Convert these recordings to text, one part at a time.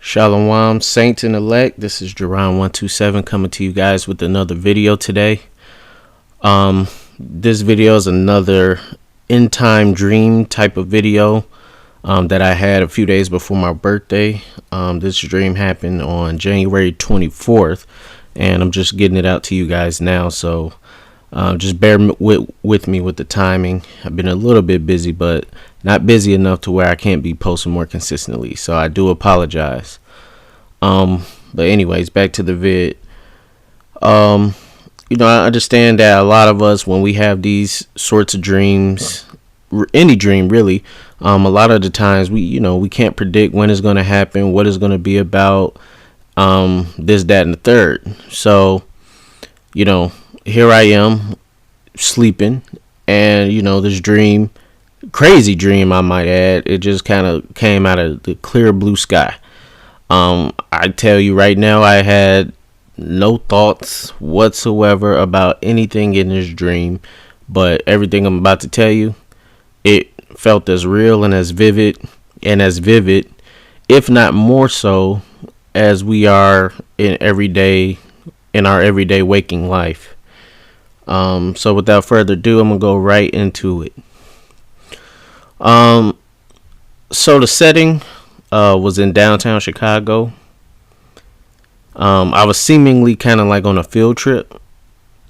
Shalom, saints and elect. This is Jerron127 coming to you guys with another video today. This video is another end time dream type of video that I had a few days before my birthday. This dream happened on January 24th, and I'm just getting it out to you guys now. So just bear with me with the timing. I've been a little bit busy, but not busy enough to where I can't be posting more consistently. So I do apologize. But anyways, back to the vid. I understand that a lot of us, when we have these sorts of dreams, any dream really, a lot of the times we can't predict when it's going to happen, what it's going to be about, this, that, and the third. So, here I am sleeping, and this dream, crazy dream I might add, it just kind of came out of the clear blue sky. I tell you right now, I had no thoughts whatsoever about anything in this dream, but everything I'm about to tell you, it felt as real and as vivid, if not more so, as we are in our everyday waking life. So without further ado, I'm gonna go right into it. So the setting was in downtown Chicago. I was seemingly kind of like on a field trip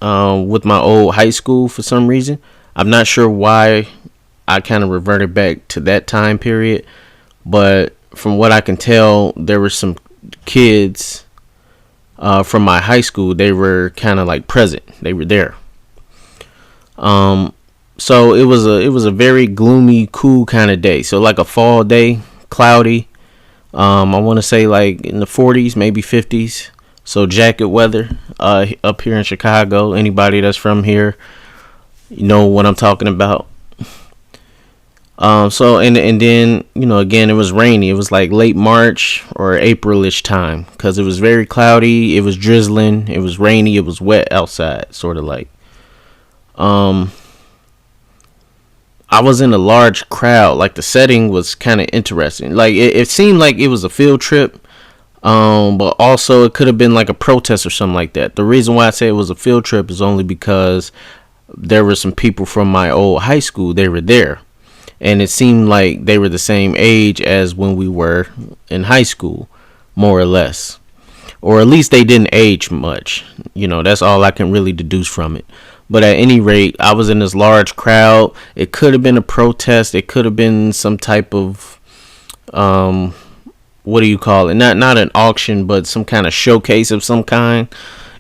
with my old high school for some reason. I'm not sure why I kind of reverted back to that time period, but from what I can tell, there were some kids from my high school. They were kind of like present. They were there. So it was a very gloomy, cool kind of day. So like a fall day, cloudy. I want to say like in the 40s, maybe 50s. So jacket weather up here in Chicago. Anybody that's from here, you know what I'm talking about. So and then again, it was rainy. It was like late March or April-ish time, because it was very cloudy. It was drizzling. It was rainy. It was wet outside, sort of like. I was in a large crowd. Like the setting was kind of interesting. Like it seemed like it was a field trip, but also it could have been like a protest or something like that. The reason why I say it was a field trip is only because there were some people from my old high school. They were there, and it seemed like they were the same age as when we were in high school, more or less, or at least they didn't age much. That's all I can really deduce from it. But at any rate, I was in this large crowd. It could have been a protest. It could have been some type of, what do you call it? Not an auction, but some kind of showcase of some kind.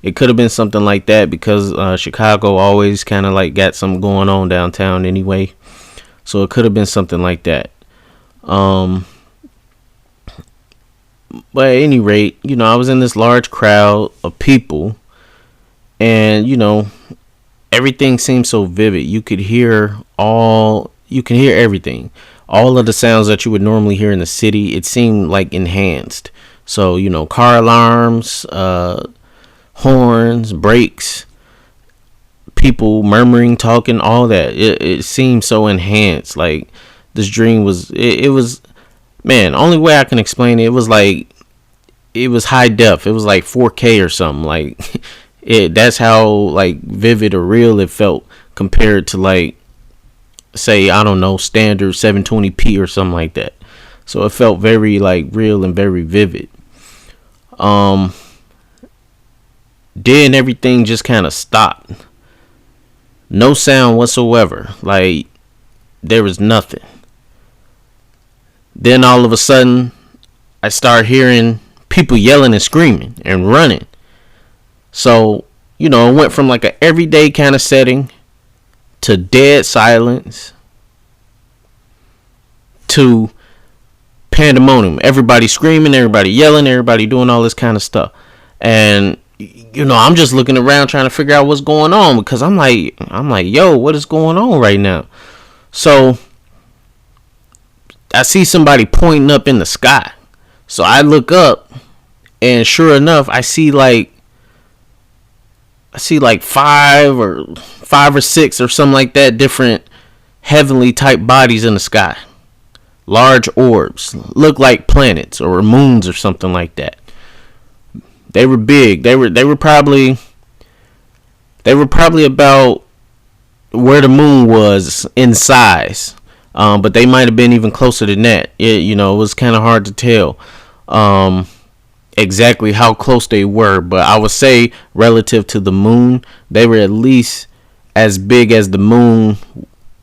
It could have been something like that, because Chicago always kind of like got something going on downtown anyway. So it could have been something like that. But at any rate, I was in this large crowd of people, and everything seemed so vivid. You could hear everything. All of the sounds that you would normally hear in the city, it seemed like enhanced. So, car alarms, horns, brakes, people murmuring, talking, all that. It seemed so enhanced. Like this dream was, it was, man, only way I can explain it, it was like, it was high def. It was like 4K or something. Like, that's how like vivid or real it felt compared to like, say, I don't know, standard 720p or something like that. So it felt very like real and very vivid. Then everything just kind of stopped. No sound whatsoever. Like there was nothing. Then all of a sudden I start hearing people yelling and screaming and running. So, it went from like an everyday kind of setting to dead silence to pandemonium. Everybody screaming, everybody yelling, everybody doing all this kind of stuff. And, I'm just looking around trying to figure out what's going on, because I'm like, yo, what is going on right now? So I see somebody pointing up in the sky. So I look up, and sure enough, I see like five or six or something like that, different heavenly type bodies in the sky. large orbs, look like planets or moons or something like that. They were big. They were probably about where the moon was in size, but they might have been even closer than that. It was kind of hard to tell exactly how close they were, but I would say relative to the moon, they were at least as big as the moon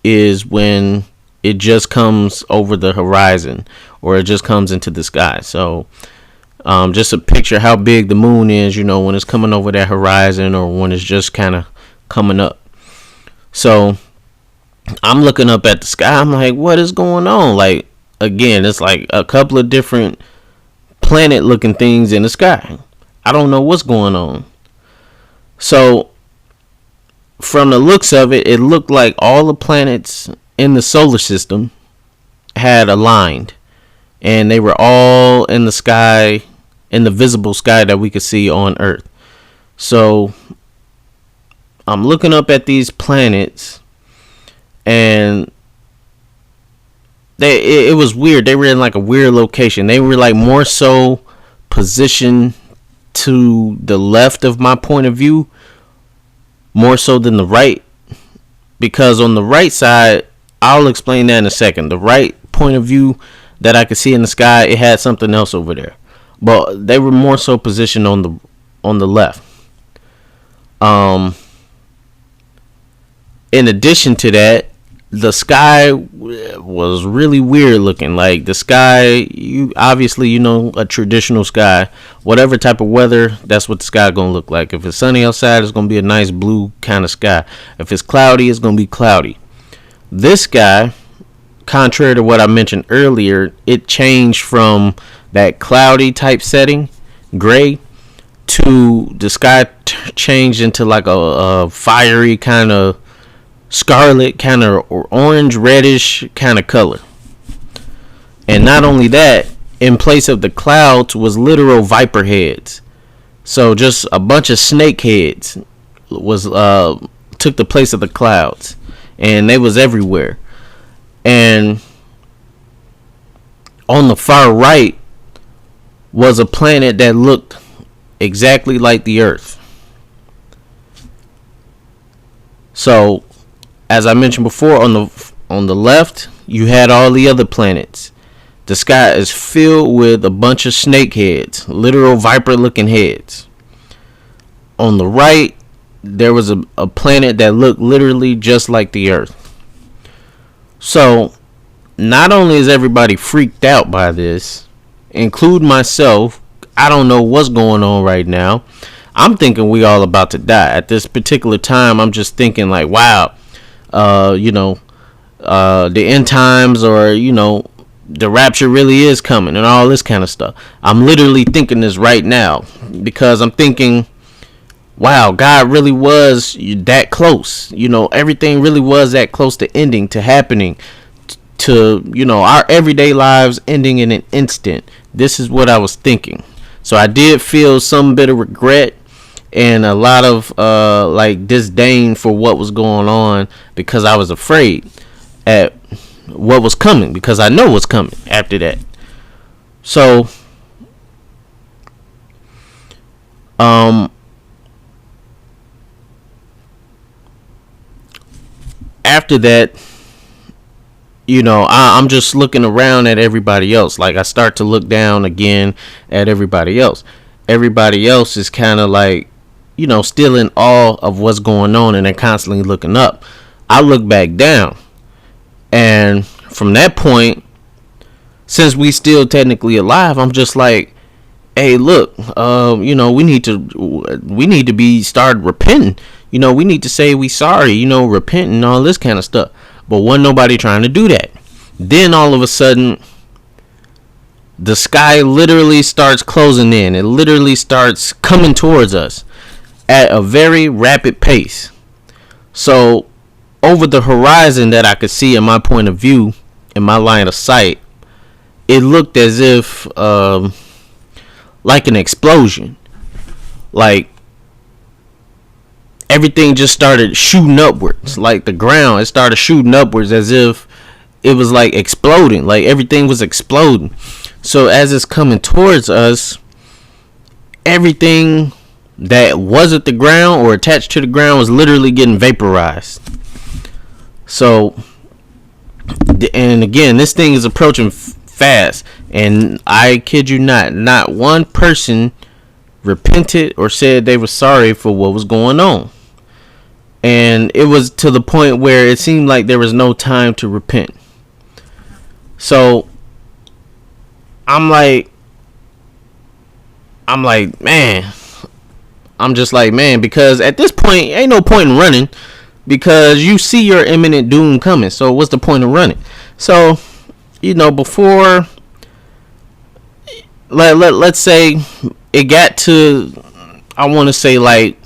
is when it just comes over the horizon or it just comes into the sky. So just a picture how big the moon is, when it's coming over that horizon or when it's just kind of coming up. So I'm looking up at the sky. I'm like, what is going on? Like, again, it's like a couple of different planet looking things in the sky. I don't know what's going on. So from the looks of it, it looked like all the planets in the solar system had aligned, and they were all in the sky, in the visible sky that we could see on Earth. So I'm looking up at these planets, and it was weird. They were in like a weird location. They were like more so positioned to the left of my point of view, more so than the right, because on the right side, I'll explain that in a second. The right point of view that I could see in the sky, it had something else over there, but they were more so positioned on the left. In addition to that, the sky was really weird looking. Like the sky, a traditional sky, whatever type of weather, that's what the sky gonna look like. If it's sunny outside, it's gonna be a nice blue kind of sky. If it's cloudy, it's gonna be cloudy. This sky, contrary to what I mentioned earlier, it changed from that cloudy type setting, gray, to the sky changed into like a fiery kind of scarlet, kind of orange reddish kind of color. And not only that, in place of the clouds was literal viper heads. So just a bunch of snake heads was took the place of the clouds, and they was everywhere. And on the far right was a planet that looked exactly like the Earth. So as I mentioned before, on the left, you had all the other planets. The sky is filled with a bunch of snake heads, literal viper-looking heads. On the right, there was a planet that looked literally just like the Earth. So, not only is everybody freaked out by this, include myself, I don't know what's going on right now. I'm thinking we all about to die. At this particular time, I'm just thinking like, wow, the end times, or the rapture really is coming and all this kind of stuff. I'm literally thinking this right now because I'm thinking, wow, God really was that close. Everything really was that close to ending, to happening, to our everyday lives ending in an instant. This is what I was thinking. So I did feel some bit of regret and a lot of disdain for what was going on, because I was afraid at what was coming, because I know what's coming after that. So after that, I'm just looking around at everybody else. Like, I start to look down again at everybody else. Everybody else is kind of like, still in awe of what's going on, and they're constantly looking up. I look back down, and from that point, since we still technically alive, I'm just like, hey, look, we need to be started repenting. We need to say we sorry, repent and all this kind of stuff. But wasn't nobody trying to do that. Then all of a sudden, the sky literally starts closing in. It literally starts coming towards us at a very rapid pace. So over the horizon that I could see in my point of view, in my line of sight, it looked as if like an explosion. Like everything just started shooting upwards. Like the ground, it started shooting upwards as if it was like exploding, like everything was exploding. So as it's coming towards us, everything that was at the ground or attached to the ground was literally getting vaporized. So, and again, this thing is approaching fast, and I kid you not one person repented or said they were sorry for what was going on. And it was to the point where it seemed like there was no time to repent. So I'm like, man, I'm just like, man, because at this point, ain't no point in running, because you see your imminent doom coming. So what's the point of running? So, before, let's say it got to, I want to say like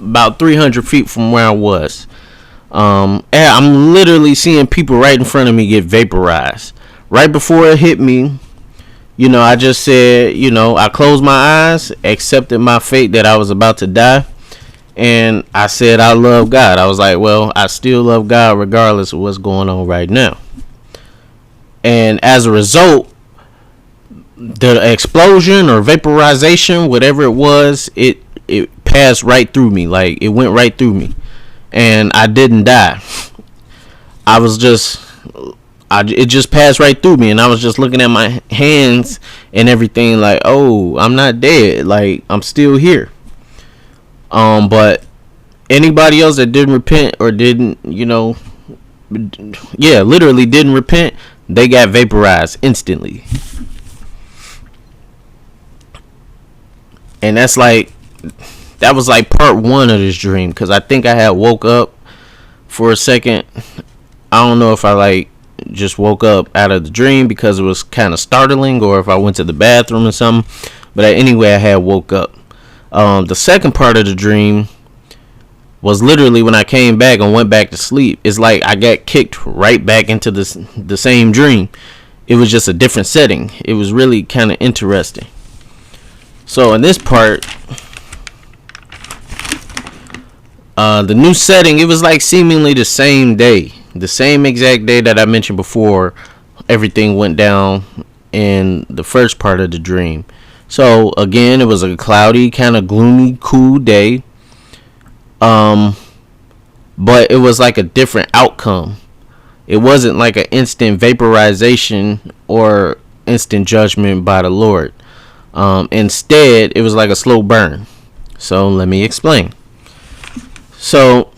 about 300 feet from where I was. I'm literally seeing people right in front of me get vaporized. Right before it hit me, I just said, I closed my eyes, accepted my fate that I was about to die, and I said I love God. I was like, well, I still love God regardless of what's going on right now. And as a result, the explosion or vaporization, whatever it was, it passed right through me. Like, it went right through me, and I didn't die. It just passed right through me, and I was just looking at my hands and everything like, oh, I'm not dead. Like, I'm still here. But anybody else that didn't repent or didn't, literally didn't repent, they got vaporized instantly. And that was like part one of this dream, because I think I had woke up for a second. I don't know if I just woke up out of the dream because it was kind of startling, or if I went to the bathroom or something. But anyway, I had woke up. The second part of the dream was literally when I came back and went back to sleep. It's like I got kicked right back into the same dream. It was just a different setting. It was really kind of interesting. So in this part, the new setting, it was like seemingly the same day. The same exact day that I mentioned before everything went down in the first part of the dream. So again, it was a cloudy, kind of gloomy, cool day. But it was like a different outcome. It wasn't like an instant vaporization or instant judgment by the Lord. Instead, it was like a slow burn. So let me explain. So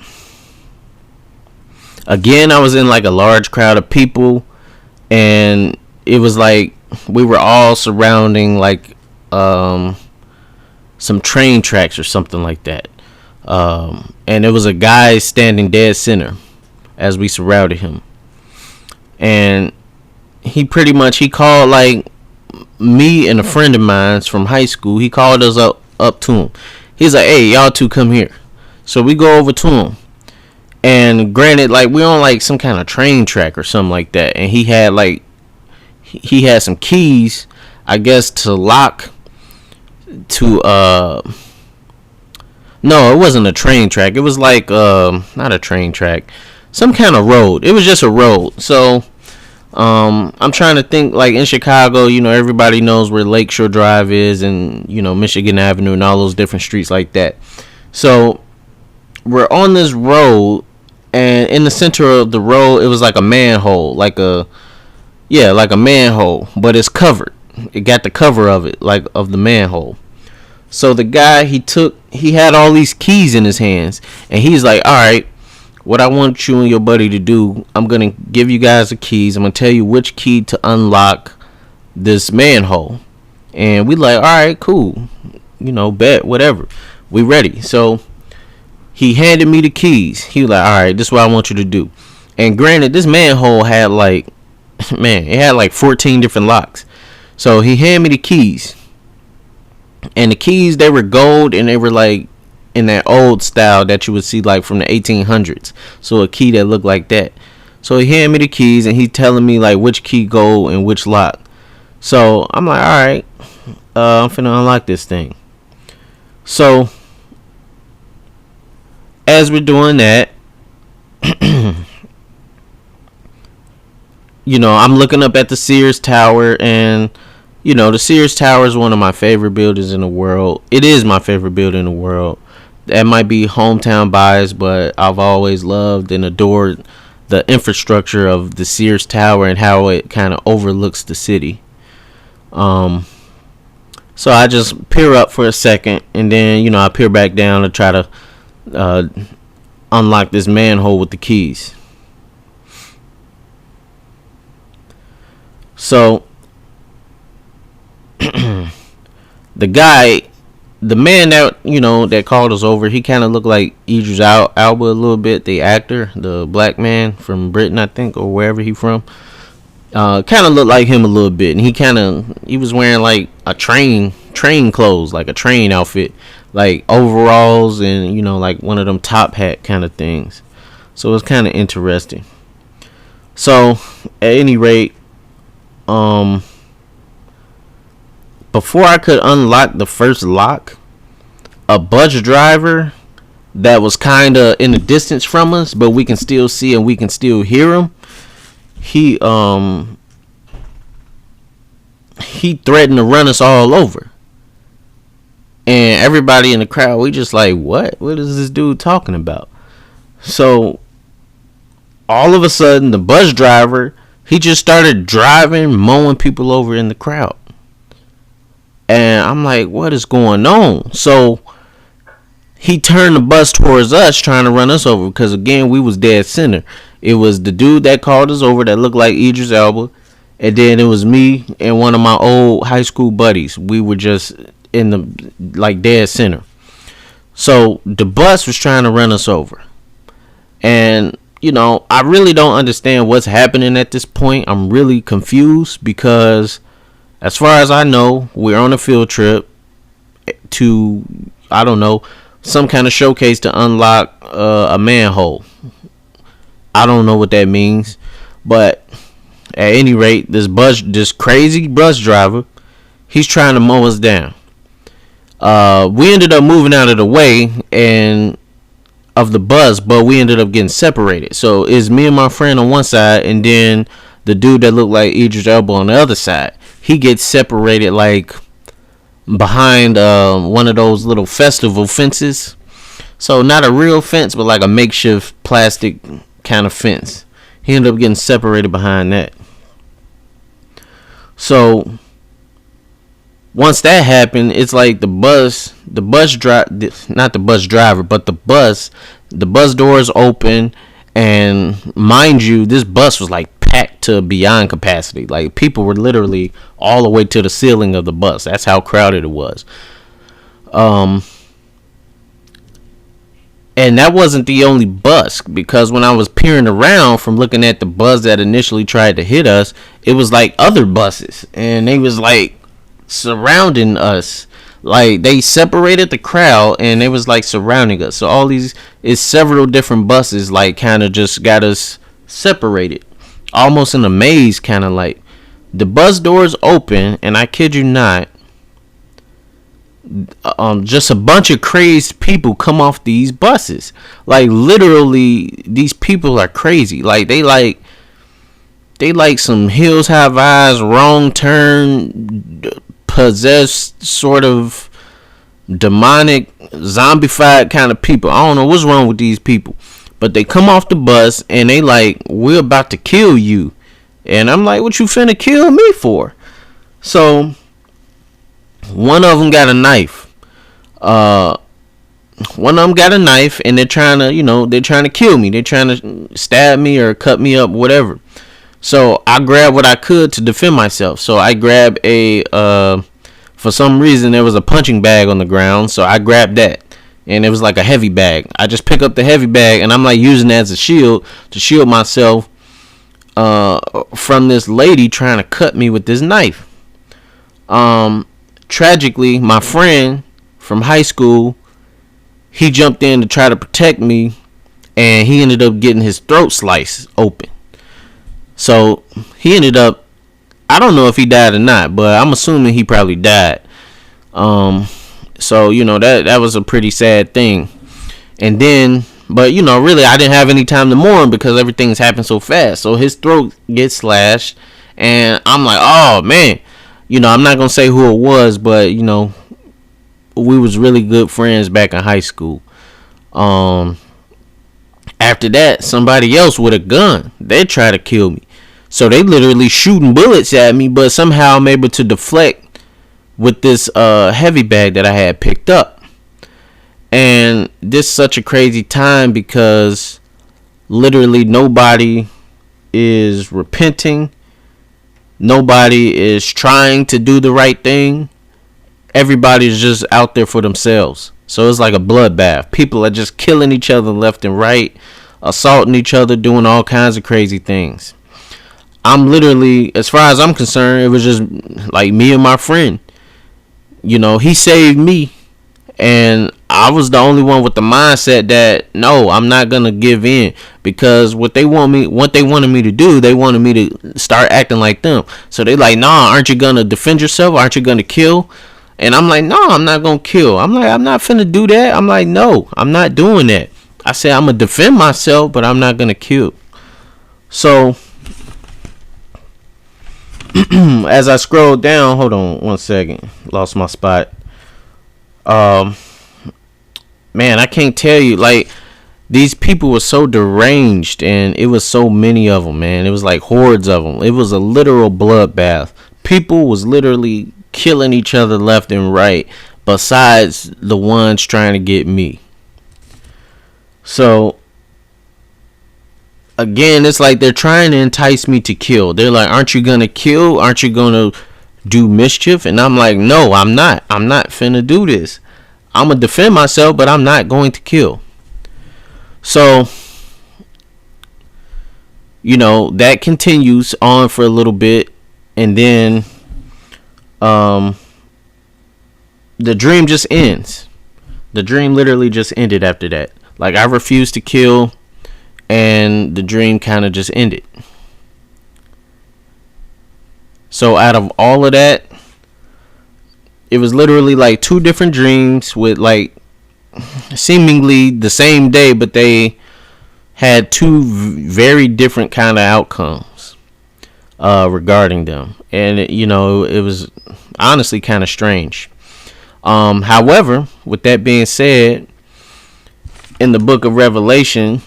again, I was in like a large crowd of people, and it was like we were all surrounding like some train tracks or something like that. And there was a guy standing dead center as we surrounded him, and he called like me and a friend of mine from high school. He called us up to him. He's like, hey, y'all two come here. So we go over to him. And granted, like, we're on like some kind of train track or something like that, and he had some keys, I guess, to lock to no, it wasn't a train track. It was like not a train track, some kind of road. It was just a road. So I'm trying to think, like in Chicago, everybody knows where Lakeshore Drive is, and Michigan Avenue and all those different streets like that. So we're on this road, and in the center of the road, it was like a manhole, like a manhole, but it's covered. It got the cover of it, like of the manhole. So the guy, he had all these keys in his hands, and he's like, all right, what I want you and your buddy to do, I'm going to give you guys the keys. I'm going to tell you which key to unlock this manhole. And we like, all right, cool. Bet, whatever. We ready. So he handed me the keys. He was like, all right, this is what I want you to do. And granted, this manhole had it had like 14 different locks. So he handed me the keys. And the keys, they were gold, and they were like in that old style that you would see like from the 1800s. So a key that looked like that. So he handed me the keys, and he's telling me like which key go and which lock. So I'm like, all right, I'm finna unlock this thing. So as we're doing that, I'm looking up at the Sears Tower, and the Sears Tower is one of my favorite buildings in the world. It is my favorite building in the world. That might be hometown bias, but I've always loved and adored the infrastructure of the Sears Tower and how it kind of overlooks the city. So I just peer up for a second, and then I peer back down to try to unlock this manhole with the keys. So the man that called us over, he kind of looked like Idris Elba a little bit, the actor, the black man from Britain, I think, or wherever he from. Kind of looked like him a little bit, and he was wearing like a train clothes, like a train outfit, like overalls, and like one of them top hat kind of things. So it was kind of interesting. So at any rate, before I could unlock the first lock, a bus driver that was kind of in the distance from us, but we can still see and we can still hear him. He threatened to run us all over. And everybody in the crowd, we just like, what? What is this dude talking about? So all of a sudden, the bus driver, he just started driving, mowing people over in the crowd. And I'm like, what is going on? So he turned the bus towards us, trying to run us over, because again, we was dead center. It was the dude that called us over that looked like Idris Elba, and then it was me and one of my old high school buddies. We were just in the like dead center. So the bus was trying to run us over, and I really don't understand what's happening at this point. I'm really confused because, as far as I know, we're on a field trip to, I don't know, some kind of showcase to unlock a manhole. I don't know what that means, but at any rate, this crazy bus driver, he's trying to mow us down. We ended up moving out of the way of the bus, but we ended up getting separated. So it's me and my friend on one side, and then the dude that looked like Idris Elba on the other side. He gets separated like behind one of those little festival fences. So not a real fence, but like a makeshift plastic kind of fence. He ended up getting separated behind that. So once that happened, it's like the bus doors open, and mind you, this bus was like packed to beyond capacity. Like people were literally all the way to the ceiling of the bus. That's how crowded it was. And that wasn't the only bus, because when I was peering around from looking at the bus that initially tried to hit us, it was like other buses, and they was like surrounding us. Like they separated the crowd and they was like surrounding us. So all these is several different buses, like kind of just got us separated, almost in a maze, kind of like. The bus doors open, and I kid you not, just a bunch of crazed people come off these buses. Like literally, these people are crazy. Like they like some Hills Have Eyes, Wrong Turn, possessed, sort of demonic, zombified kind of people. I don't know what's wrong with these people, but they come off the bus and they like, we're about to kill you. And I'm like, what you finna kill me for? So one of them got a knife. One of them got a knife, and they're trying to kill me. They're trying to stab me or cut me up, whatever. So I grabbed what I could to defend myself. So I grabbed for some reason there was a punching bag on the ground. So I grabbed that, and it was like a heavy bag. I just pick up the heavy bag, and I'm like using it as a shield to shield myself from this lady trying to cut me with this knife. Tragically, my friend from high school, he jumped in to try to protect me, and he ended up getting his throat sliced open. So he ended up, I don't know if he died or not, but I'm assuming he probably died. So that was a pretty sad thing. And then But really, I didn't have any time to mourn because everything's happened so fast. So his throat gets slashed, and I'm like, oh man. I'm not gonna say who it was, but we was really good friends back in high school. After that, somebody else with a gun, they try to kill me. So they literally shooting bullets at me, but somehow I'm able to deflect with this heavy bag that I had picked up. And this is such a crazy time because literally nobody is repenting. Nobody is trying to do the right thing. Everybody's just out there for themselves. So it's like a bloodbath. People are just killing each other left and right, assaulting each other, doing all kinds of crazy things. I'm literally, as far as I'm concerned, it was just like me and my friend. He saved me, and I was the only one with the mindset that no, I'm not gonna give in, because what they wanted me to do, they wanted me to start acting like them. So they like, nah, aren't you gonna defend yourself? Aren't you gonna kill? And I'm like, no, I'm not gonna kill. I'm like, I'm not finna do that. I'm like, no, I'm not doing that. I said I'm gonna defend myself, but I'm not gonna kill. So as I scroll down, hold on one second, lost my spot. Man, I can't tell you, like, these people were so deranged, and it was so many of them, man. It was like hordes of them. It was a literal bloodbath. People was literally killing each other left and right, besides the ones trying to get me. So again, it's like they're trying to entice me to kill. They're like, aren't you gonna kill? Aren't you gonna do mischief? And I'm like, no, I'm not finna do this. I'm gonna defend myself, but I'm not going to kill. So that continues on for a little bit, and then the dream just ends. The dream literally just ended after that. Like, I refused to kill, and the dream kind of just ended. So out of all of that, it was literally like 2 different dreams with like seemingly the same day, but they had 2 very different kind of outcomes regarding them. And it was honestly kind of strange. However, with that being said, in the book of Revelation,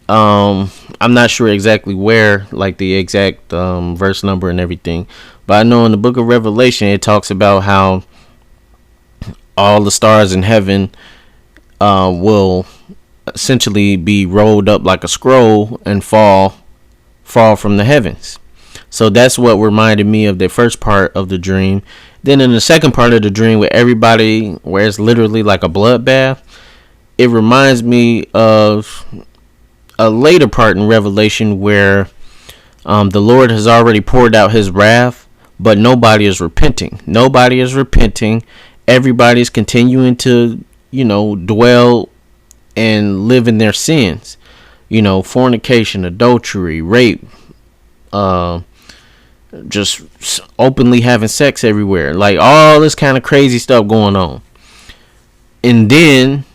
I'm not sure exactly where, like the exact verse number and everything, but I know in the book of Revelation it talks about how all the stars in heaven will essentially be rolled up like a scroll and fall from the heavens. So that's what reminded me of the first part of the dream. Then in the second part of the dream, with everybody, where it's literally like a bloodbath, it reminds me of a later part in Revelation where the Lord has already poured out his wrath, but nobody is repenting. Nobody is repenting. Everybody's continuing to, dwell and live in their sins. Fornication, adultery, rape, just openly having sex everywhere. Like, all this kind of crazy stuff going on. And then,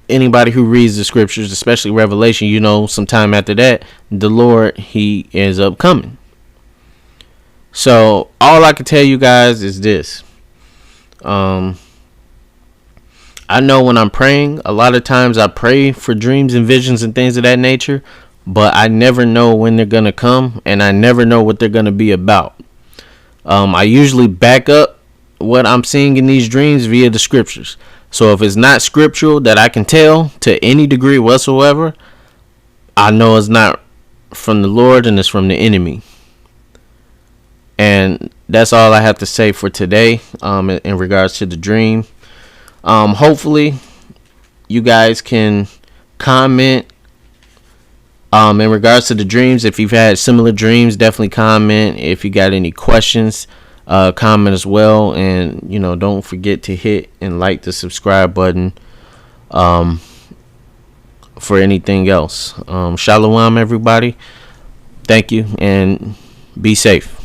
anybody who reads the scriptures, especially Revelation, sometime after that, the Lord, he ends up coming. So all I can tell you guys is this. I know when I'm praying, a lot of times I pray for dreams and visions and things of that nature, but I never know when they're going to come, and I never know what they're going to be about. I usually back up what I'm seeing in these dreams via the scriptures. So if it's not scriptural that I can tell to any degree whatsoever, I know it's not from the Lord and it's from the enemy. And that's all I have to say for today in regards to the dream. Hopefully you guys can comment in regards to the dreams. If you've had similar dreams, definitely comment. If you got any questions, comment as well. And don't forget to hit and like the subscribe button for anything else. Shalom, everybody. Thank you, and be safe.